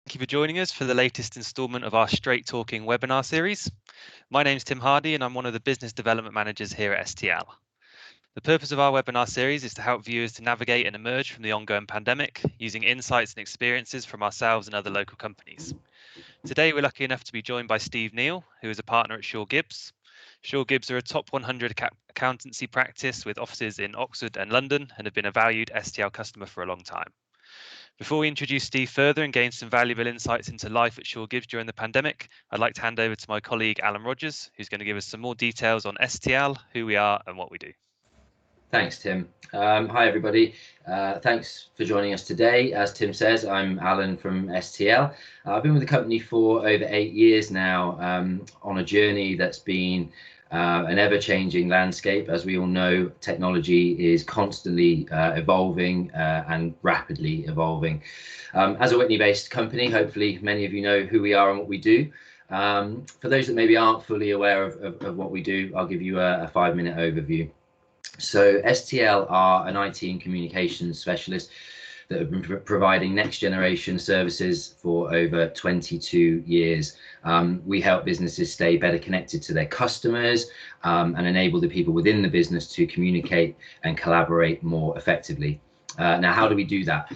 Thank you for joining us for the latest instalment of our Straight Talking webinar series. My name's Tim Hardy and I'm one of the business development managers here at STL. The purpose of our webinar series is to help viewers to navigate and emerge from the ongoing pandemic using insights and experiences from ourselves and other local companies. Today we're lucky enough to be joined by Steve Neal, who is a partner at Gibbs. Gibbs are a top 100 accountancy practice with offices in Oxford and London and have been a valued STL customer for a long time. Before we introduce Steve further and gain some valuable insights into life at Gibbs during the pandemic, I'd like to hand over to my colleague Alan Rogers, who's going to give us some more details on STL, who we are and what we do. Thanks, Tim. Hi, everybody. Thanks for joining us today. As Tim says, I'm Alan from STL. I've been with the company for over 8 years now, on a journey that's been an ever-changing landscape. As we all know, technology is constantly evolving and rapidly evolving. As a Whitney-based company, hopefully many of you know who we are and what we do. For those that maybe aren't fully aware of what we do, I'll give you a 5-minute overview. So STL are an IT and communications specialist that have been providing next generation services for over 22 years. We help businesses stay better connected to their customers and enable the people within the business to communicate and collaborate more effectively. Now, how do we do that?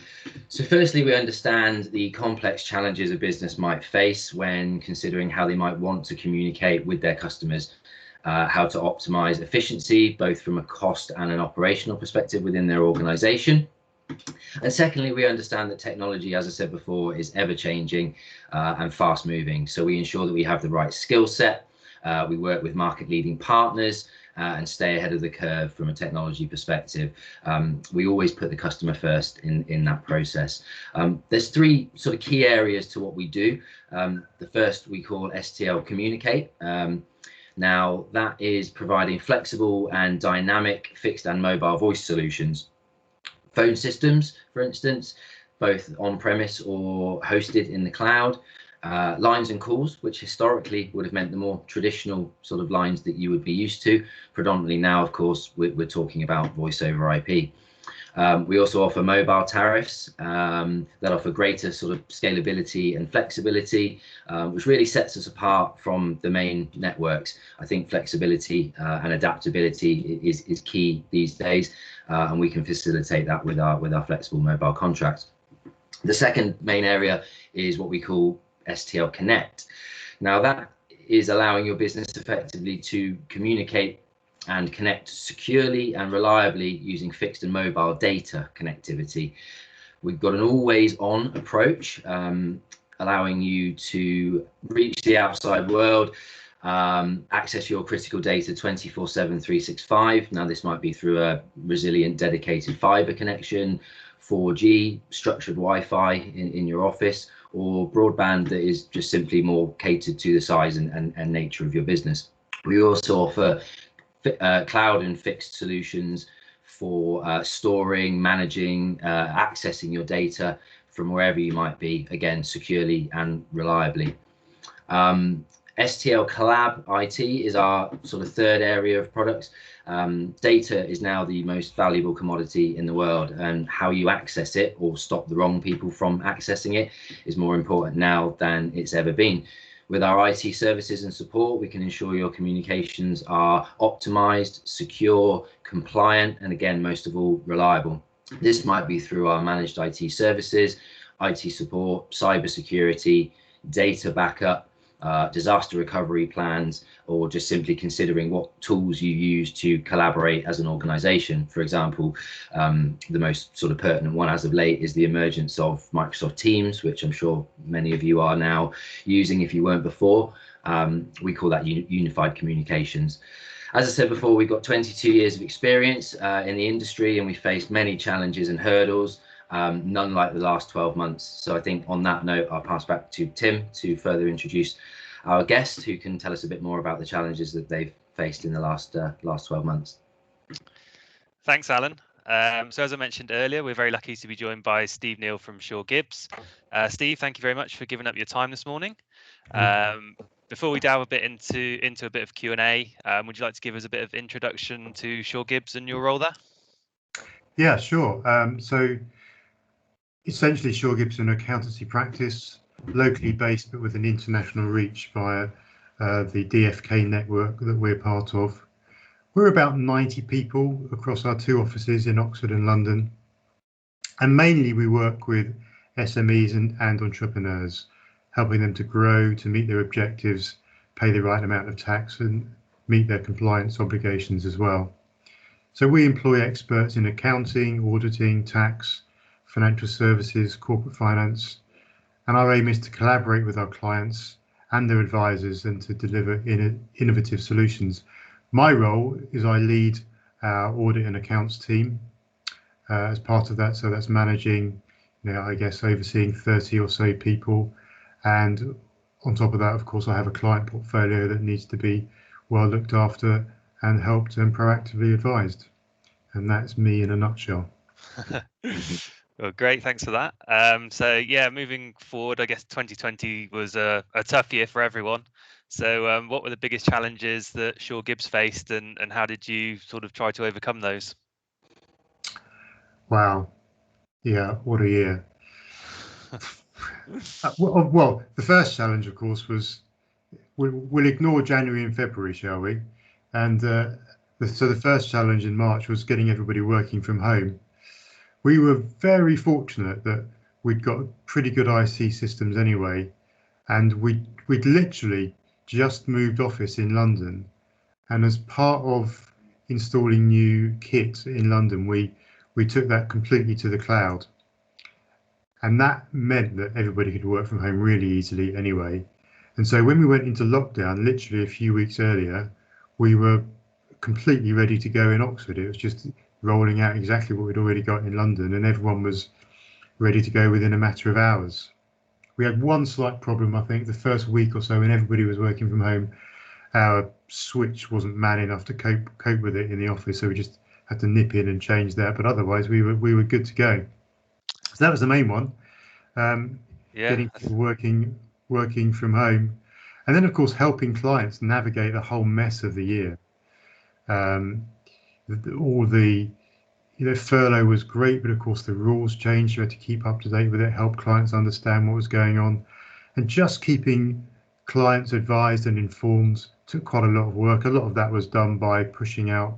So firstly, we understand the complex challenges a business might face when considering how they might want to communicate with their customers. How to optimize efficiency, both from a cost and an operational perspective within their organization. And secondly, we understand that technology, as I said before, is ever changing and fast moving. So we ensure that we have the right skill set. We work with market leading partners and stay ahead of the curve from a technology perspective. We always put the customer first in that process. There's 3 sort of key areas to what we do. The first we call STL Communicate. Now, that is providing flexible and dynamic fixed and mobile voice solutions. Phone systems, for instance, both on-premise or hosted in the cloud. Lines and calls, which historically would have meant the more traditional sort of lines that you would be used to. Predominantly now, of course, we're talking about voice over IP. We also offer mobile tariffs that offer greater sort of scalability and flexibility, which really sets us apart from the main networks. I think flexibility and adaptability is key these days, and we can facilitate that with our flexible mobile contracts. The second main area is what we call STL Connect. Now, that is allowing your business effectively to communicate and connect securely and reliably using fixed and mobile data connectivity. We've got an always on approach, allowing you to reach the outside world, access your critical data 24/7, 365. Now, this might be through a resilient dedicated fiber connection, 4G, structured Wi-Fi in your office, or broadband that is just simply more catered to the size and nature of your business. We also offer cloud and fixed solutions for storing, managing, accessing your data from wherever you might be, again, securely and reliably. STL Collab IT is our sort of third area of products. Data is now the most valuable commodity in the world, and how you access it or stop the wrong people from accessing it is more important now than it's ever been. With our IT services and support, we can ensure your communications are optimized, secure, compliant, and again, most of all, reliable. This might be through our managed IT services, IT support, cybersecurity, data backup, disaster recovery plans, or just simply considering what tools you use to collaborate as an organization. For example, the most sort of pertinent one as of late is the emergence of Microsoft Teams, which I'm sure many of you are now using if you weren't before. We call that unified communications. As I said before, we've got 22 years of experience in the industry, and we faced many challenges and hurdles, none like the last 12 months. So I think on that note, I'll pass back to Tim to further introduce our guest, who can tell us a bit more about the challenges that they've faced in the last 12 months. Thanks, Alan. So as I mentioned earlier, we're very lucky to be joined by Steve Neal from Gibbs. Steve, thank you very much for giving up your time this morning. Before we delve a bit into a bit of Q&A, would you like to give us a bit of introduction to Gibbs and your role there? Yeah, sure. So essentially, Gibbs is an accountancy practice locally based but with an international reach via the DFK network that we're part of. We're about 90 people across our 2 offices in Oxford and London. And mainly we work with SMEs and entrepreneurs, helping them to grow, to meet their objectives, pay the right amount of tax and meet their compliance obligations as well. So we employ experts in accounting, auditing, tax, financial services, corporate finance, and our aim is to collaborate with our clients and their advisors and to deliver innovative solutions. My role is I lead our audit and accounts team as part of that. So that's managing, I guess, overseeing 30 or so people. And on top of that, of course, I have a client portfolio that needs to be well looked after and helped and proactively advised. And that's me in a nutshell. Well, great, thanks for that. So yeah, moving forward, I guess 2020 was a tough year for everyone. So what were the biggest challenges that Shaw Gibbs faced, and how did you sort of try to overcome those? Wow. Yeah, what a year. Well, the first challenge, of course, was we'll ignore January and February, shall we? And so the first challenge in March was getting everybody working from home. We were very fortunate that we'd got pretty good IT systems anyway, and we'd literally just moved office in London. And as part of installing new kit in London, we took that completely to the cloud. And that meant that everybody could work from home really easily anyway. And so when we went into lockdown, literally a few weeks earlier, we were completely ready to go in Oxford. It was just rolling out exactly what we'd already got in London, and everyone was ready to go within a matter of hours. We had one slight problem, I think, the first week or so when everybody was working from home. Our switch wasn't man enough to cope with it in the office, so we just had to nip in and change that. But otherwise, we were good to go. So that was the main one, getting people working from home, and then of course helping clients navigate the whole mess of the year. All the furlough was great, but of course the rules changed. You had to keep up to date with it, help clients understand what was going on, and just keeping clients advised and informed took quite a lot of work. A lot of that was done by pushing out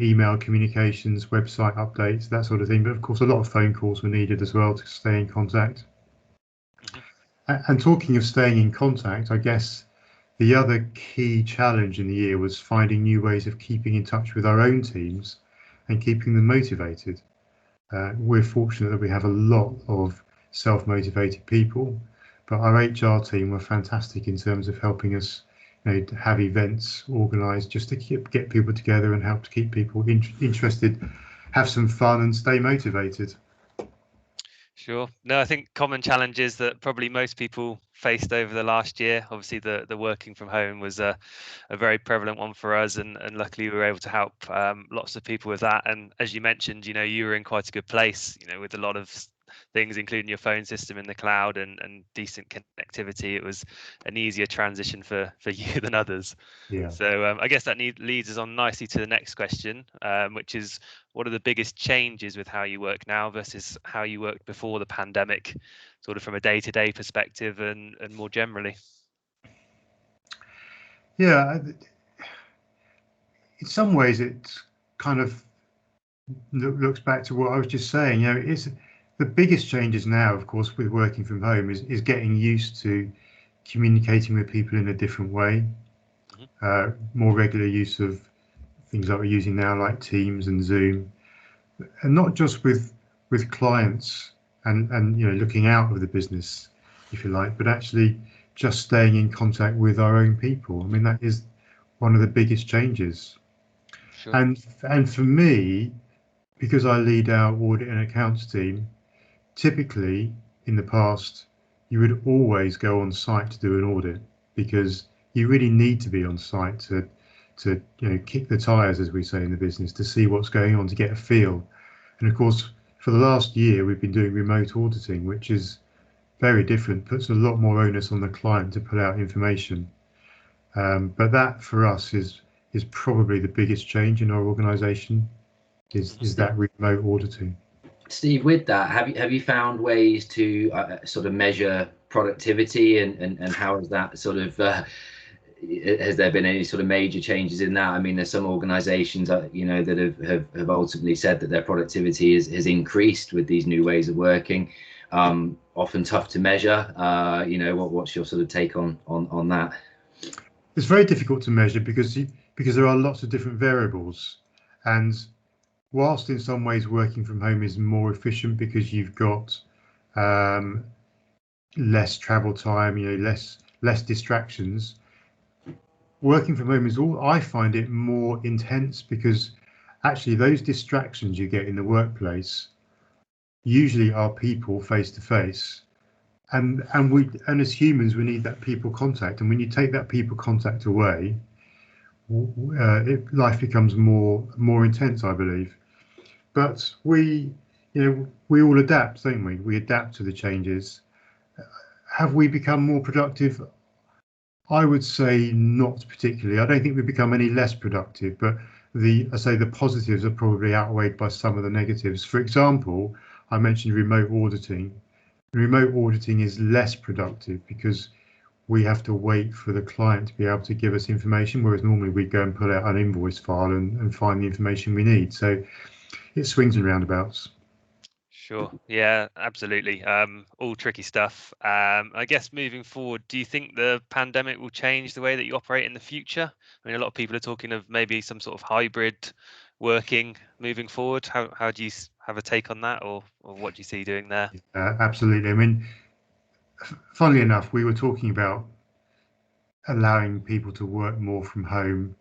email communications, website updates, that sort of thing. But of course, a lot of phone calls were needed as well to stay in contact. And talking of staying in contact, I guess the other key challenge in the year was finding new ways of keeping in touch with our own teams and keeping them motivated. We're fortunate that we have a lot of self-motivated people, but our HR team were fantastic in terms of helping us have events organised just to get people together and help to keep people interested, have some fun and stay motivated. Sure. No, I think common challenges that probably most people faced over the last year. Obviously, the working from home was a very prevalent one for us, and luckily we were able to help lots of people with that. And as you mentioned, you were in quite a good place, with a lot of things, including your phone system in the cloud and decent connectivity. It was an easier transition for you than others. Yeah. So I guess that leads us on nicely to the next question, which is, what are the biggest changes with how you work now versus how you worked before the pandemic, sort of from a day-to-day perspective and more generally? Yeah, in some ways it kind of looks back to what I was just saying. It's the biggest changes now, of course, with working from home is getting used to communicating with people in a different way. More regular use of things like we're using now, like Teams and Zoom, and not just with clients and looking out of the business, if you like, but actually just staying in contact with our own people. I mean, that is one of the biggest changes. Sure. And for me, because I lead our audit and accounts team, typically in the past, you would always go on site to do an audit because you really need to be on site to kick the tires, as we say in the business, to see what's going on, to get a feel. And of course, for the last year, we've been doing remote auditing, which is very different, puts a lot more onus on the client to put out information. But that for us is probably the biggest change in our organisation is that remote auditing. Steve, with that, have you found ways to sort of measure productivity, and how has that sort of has there been any sort of major changes in that? I mean, there's some organisations that have ultimately said that their productivity has increased with these new ways of working. Often tough to measure. What's your sort of take on that? It's very difficult to measure because there are lots of different variables, and whilst in some ways working from home is more efficient because you've got less travel time, less distractions. Working from home is I find it more intense because actually those distractions you get in the workplace usually are people face to face, and as humans we need that people contact, and when you take that people contact away, life becomes more intense, I believe. But we all adapt, don't we? We adapt to the changes. Have we become more productive? I would say not particularly. I don't think we've become any less productive, but the positives are probably outweighed by some of the negatives. For example, I mentioned remote auditing. Remote auditing is less productive because we have to wait for the client to be able to give us information, whereas normally we go and pull out an invoice file and find the information we need. So it swings and roundabouts. Sure. Yeah, absolutely. All tricky stuff. I guess moving forward, do you think the pandemic will change the way that you operate in the future? I mean, a lot of people are talking of maybe some sort of hybrid working moving forward. How do you have a take on that, or what do you see doing there? Absolutely. I mean, funnily enough, we were talking about allowing people to work more from home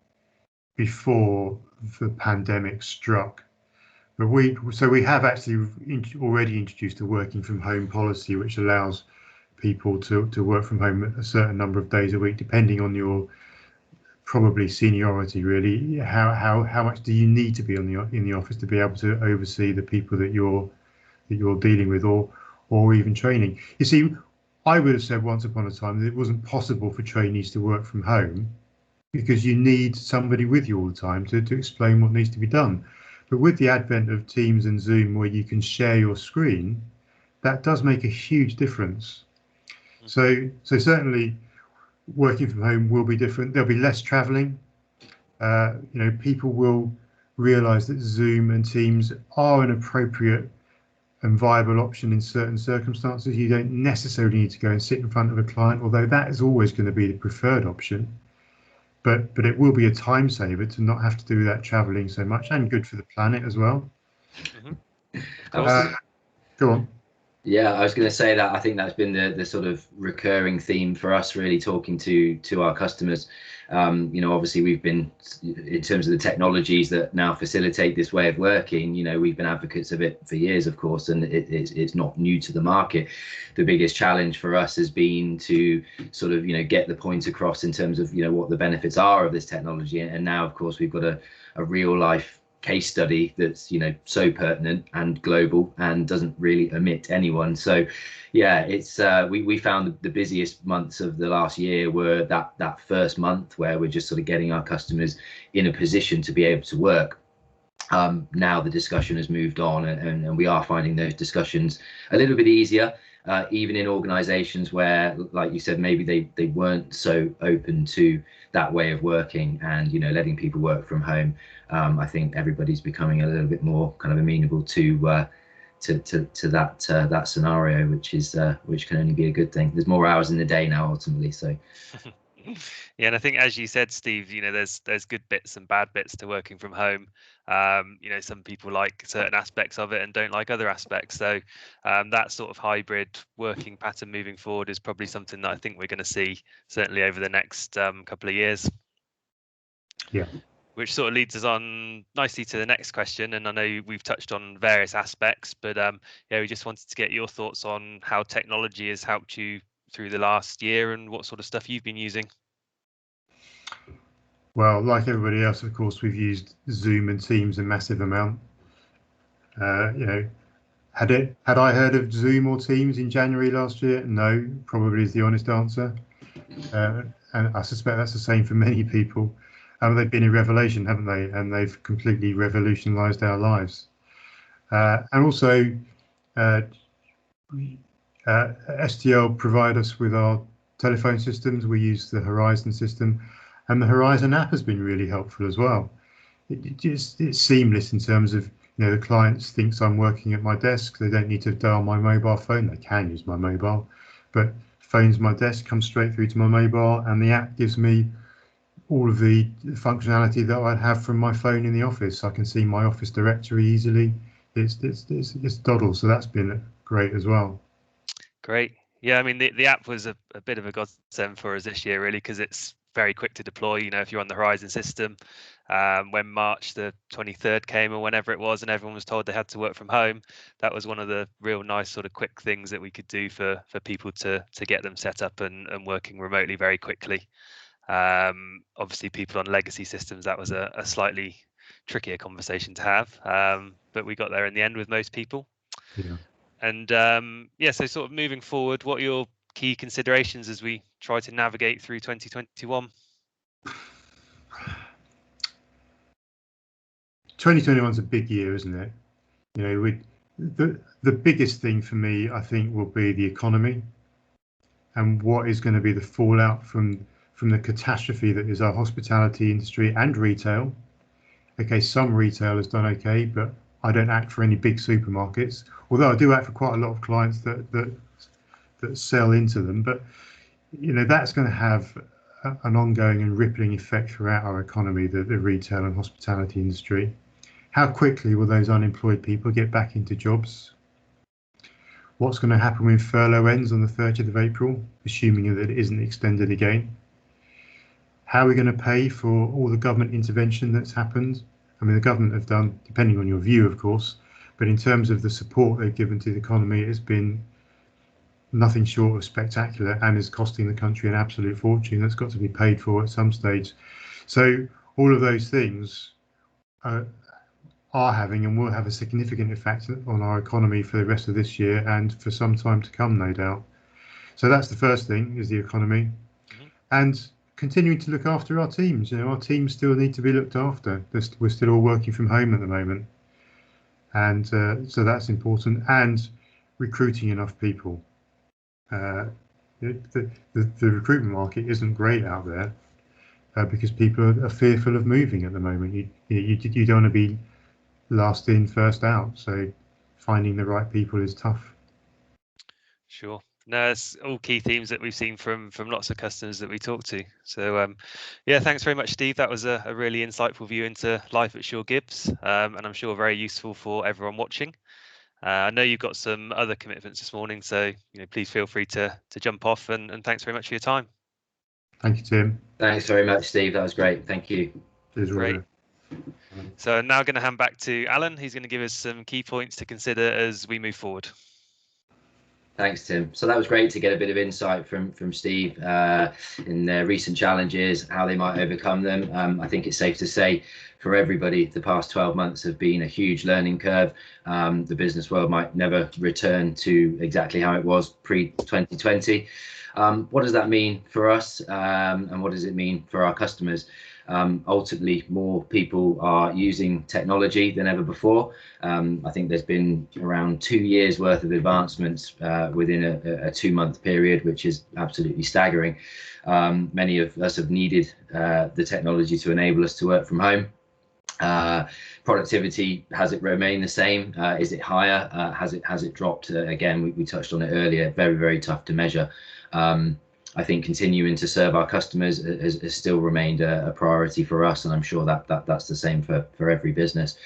before the pandemic struck. But we have actually already introduced a working from home policy, which allows people to work from home a certain number of days a week, depending on your probably seniority. Really, how much do you need to be in the office to be able to oversee the people that you're dealing with, or even training? You see, I would have said once upon a time that it wasn't possible for trainees to work from home because you need somebody with you all the time to explain what needs to be done. But with the advent of Teams and Zoom, where you can share your screen, that does make a huge difference. So certainly working from home will be different. There'll be less traveling. People will realize that Zoom and Teams are an appropriate and viable option in certain circumstances. You don't necessarily need to go and sit in front of a client, although that is always going to be the preferred option. But it will be a time saver to not have to do that traveling so much, and good for the planet as well. Go on. Yeah, I was going to say that I think that's been the sort of recurring theme for us, really talking to our customers. Obviously we've been, in terms of the technologies that now facilitate this way of working, we've been advocates of it for years, of course, and it's not new to the market. The biggest challenge for us has been to sort of, get the point across in terms of, what the benefits are of this technology. And now, of course, we've got a real life case study that's so pertinent and global and doesn't really omit anyone. So yeah, it's we found the busiest months of the last year were that first month where we're just sort of getting our customers in a position to be able to work. Now the discussion has moved on, and we are finding those discussions a little bit easier, even in organizations where, like you said, maybe they weren't so open to that way of working and letting people work from home. I think everybody's becoming a little bit more kind of amenable to that scenario, which can only be a good thing. There's more hours in the day now, ultimately. So yeah, and I think, as you said, Steve, there's good bits and bad bits to working from home. Some people like certain aspects of it and don't like other aspects. So that sort of hybrid working pattern moving forward is probably something that I think we're going to see certainly over the next couple of years. Yeah. Which sort of leads us on nicely to the next question. And I know we've touched on various aspects, but we just wanted to get your thoughts on how technology has helped you through the last year and what sort of stuff you've been using. Well, like everybody else, of course, we've used Zoom and Teams a massive amount. Had I heard of Zoom or Teams in January last year? No, probably is the honest answer. And I suspect that's the same for many people. They've been a revelation, haven't they? And they've completely revolutionised our lives. And also STL provide us with our telephone systems. We use the Horizon system, and the Horizon app has been really helpful as well. It's seamless in terms of, the clients thinks I'm working at my desk. They don't need to dial my mobile phone. They can use my mobile, but phone's my desk, comes straight through to my mobile, and the app gives me all of the functionality that I'd have from my phone in the office. I can see my office directory easily. It's Doddle, so that's been great as well. Great. Yeah, I mean, the app was a bit of a godsend for us this year, really, because it's very quick to deploy. If you're on the Horizon system, when March the 23rd came or whenever it was, and everyone was told they had to work from home, that was one of the real nice sort of quick things that we could do for people to get them set up and working remotely very quickly. Obviously, people on legacy systems, that was a slightly trickier conversation to have, but we got there in the end with most people. Yeah. And so sort of moving forward, what are your key considerations as we try to navigate through 2021? 2021 is a big year, isn't it? The biggest thing for me, I think, will be the economy and what is going to be the fallout from the catastrophe that is our hospitality industry and retail. Okay, some retail has done okay, but I don't act for any big supermarkets, although I do act for quite a lot of clients that sell into them. But that's going to have an ongoing and rippling effect throughout our economy, the retail and hospitality industry. How quickly will those unemployed people get back into jobs? What's going to happen when furlough ends on the 30th of April, assuming that it isn't extended again? How are we going to pay for all the government intervention that's happened? I mean, the government have done, depending on your view, of course, but in terms of the support they've given to the economy, it's been nothing short of spectacular and is costing the country an absolute fortune that's got to be paid for at some stage. So all of those things are having and will have a significant effect on our economy for the rest of this year and for some time to come, no doubt. So that's the first thing, is the economy. Mm-hmm. And continuing to look after our teams. Our teams still need to be looked after. We're still all working from home at the moment. And so that's important. And recruiting enough people. The recruitment market isn't great out there because people are fearful of moving at the moment. You don't want to be last in, first out. So finding the right people is tough. Sure. No, it's all key themes that we've seen from lots of customers that we talk to. So thanks very much, Steve. That was a really insightful view into life at Shaw Gibbs, and I'm sure very useful for everyone watching. I know you've got some other commitments this morning, so please feel free to jump off, and thanks very much for your time. Thank you, Tim. Thanks very much, Steve. That was great. Thank you. Great. So I'm now going to hand back to Alan. He's going to give us some key points to consider as we move forward. Thanks, Tim. So that was great to get a bit of insight from Steve in their recent challenges, how they might overcome them. I think it's safe to say for everybody, the past 12 months have been a huge learning curve. The business world might never return to exactly how it was pre-2020. What does that mean for us, and what does it mean for our customers? Ultimately, more people are using technology than ever before. I think there's been around 2 years worth of advancements within a 2-month period, which is absolutely staggering. Many of us have needed the technology to enable us to work from home. Productivity, has it remained the same? Is it higher? Has it dropped? Again, we touched on it earlier. Very, very tough to measure. I think continuing to serve our customers has still remained a priority for us, and I'm sure that's the same for every business.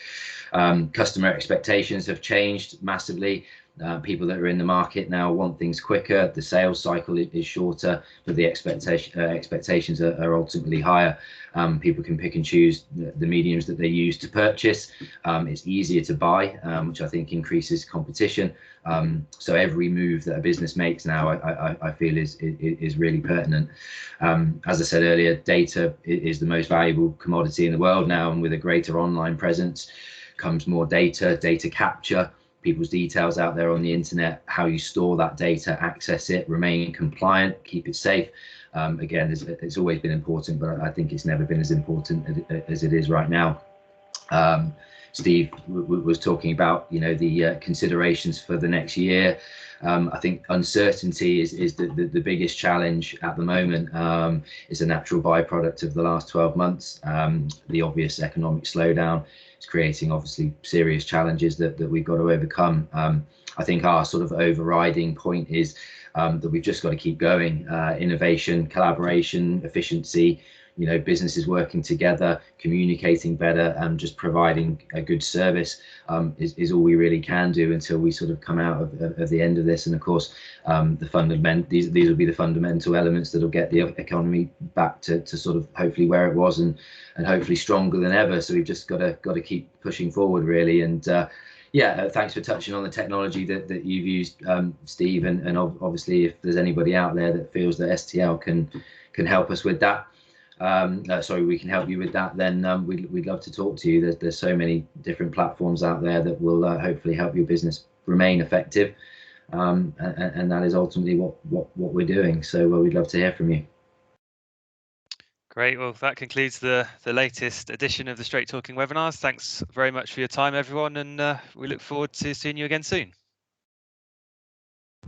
Customer expectations have changed massively. People that are in the market now want things quicker. The sales cycle is shorter, but the expectations are ultimately higher. People can pick and choose the mediums that they use to purchase. It's easier to buy, which I think increases competition. So every move that a business makes now, I feel is really pertinent. As I said earlier, data is the most valuable commodity in the world now, and with a greater online presence comes more data capture, people's details out there on the internet, how you store that data, access it, remain compliant, keep it safe. Again, it's always been important, but I think it's never been as important as it is right now. Steve was talking about, you know, the considerations for the next year. I think uncertainty is the biggest challenge at the moment. It's a natural byproduct of the last 12 months. The obvious economic slowdown is creating obviously serious challenges that we've got to overcome. I think our sort of overriding point is that we've just got to keep going. Innovation, collaboration, efficiency, you know, businesses working together, communicating better, and just providing a good service is all we really can do until we sort of come out of the end of this. And of course, these will be the fundamental elements that will get the economy back to sort of hopefully where it was, and hopefully stronger than ever. So we've just got to keep pushing forward, really. And yeah, thanks for touching on the technology that you've used, Steve, and obviously if there's anybody out there that feels that STL can help us with that, we can help you with that, then we'd love to talk to you. There's so many different platforms out there that will hopefully help your business remain effective, and that is ultimately what we're doing. So we'd love to hear from you. Great. Well, that concludes the latest edition of the Straight Talking webinars. Thanks very much for your time, everyone, and we look forward to seeing you again soon.